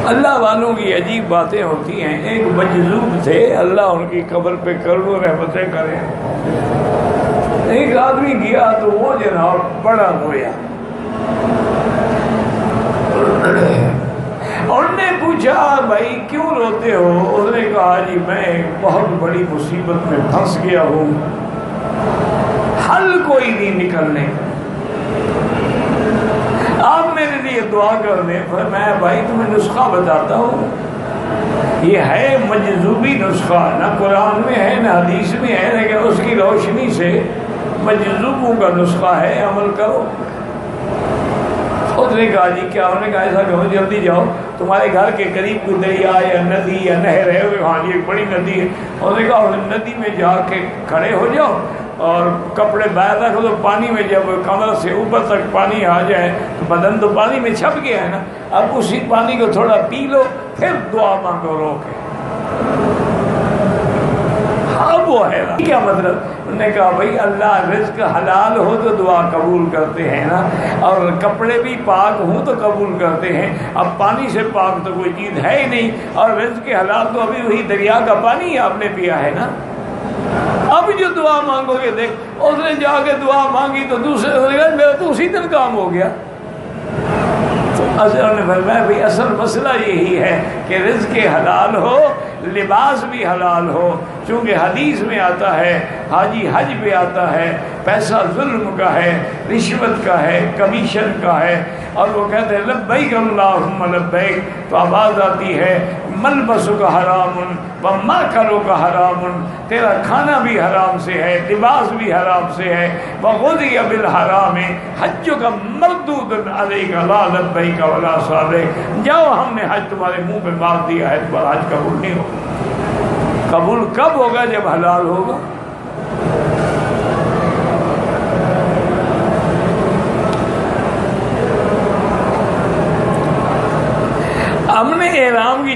اللہ والوں کی عجیب باتیں ہوتی ہیں. ایک مجذوب تھے، اللہ ان کی قبر پہ کروڑوں رحمتیں کریں. ایک آدمی گیا تو وہ جناب بڑا رویا. انہوں نے پوچھا بھائی کیوں روتے ہو؟ اس نے کہا جی میں بہت بڑی مصیبت میں پھنس گیا ہوں، حل کوئی نہیں نکلنے، آپ میرے لیے دعا کر دیں. میں بھائی تمہیں نسخہ بتاتا ہوں، یہ ہے مجذوبی نسخہ، نہ قرآن میں ہے نہ حدیث میں ہے، لیکن اس کی روشنی سے مجذوبوں کا نسخہ ہے، عمل کرو. اس نے کہا جی کیا؟ انہوں نے کہا ایسا کرو جلدی جاؤ، تمہارے گھر کے قریب کوئی دریا یا ندی یا نہر ہے؟ ہاں جی ایک بڑی ندی ہے. انہوں نے کہا اس ندی میں جا کے کھڑے ہو جاؤ اور کپڑے باہر رکھو، تو پانی میں جب کمر سے اوپر تک پانی آ جائے تو بدن تو پانی میں چھپ گیا ہے نا، اب اسی پانی کو تھوڑا پی لو، پھر دعا مانگو رو کے. ہاں وہ ہے نا. کیا مطلب؟ انہوں نے کہا بھائی اللہ رزق حلال ہو تو دعا قبول کرتے ہیں نا، اور کپڑے بھی پاک ہوں تو قبول کرتے ہیں. اب پانی سے پاک تو کوئی چیز ہے ہی نہیں، اور رزق حلال تو ابھی وہی دریا کا پانی آپ نے پیا ہے نا. اب جو دعا مانگو گے، دیکھ اس نے جا کے دعا مانگی تو دوسرے میرا تو اسی دن کام ہو گیا. نے فرمایا بھائی اصل مسئلہ یہی ہے کہ رزق حلال ہو، لباس بھی حلال ہو. چونکہ حدیث میں آتا ہے، حاجی حج پہ آتا ہے، پیسہ ظلم کا ہے، رشوت کا ہے، کمیشن کا ہے، اور وہ کہتے ہیں لبیک اللہم لبیک، تو آواز آتی ہے ملبس کا حرام وماکلو کا حرام، تیرا کھانا بھی حرام سے ہے، لباس بھی حرام سے ہے. وغذی بالحرام حجک مردود علیک لا لبیک ولا سعدیک. جاؤ ہم نے حج تمہارے منہ پہ مار دیا ہے، تمہارا حج قبول نہیں ہوگا. قبول کب ہوگا؟ جب حلال ہوگا. ہم نے احرام کی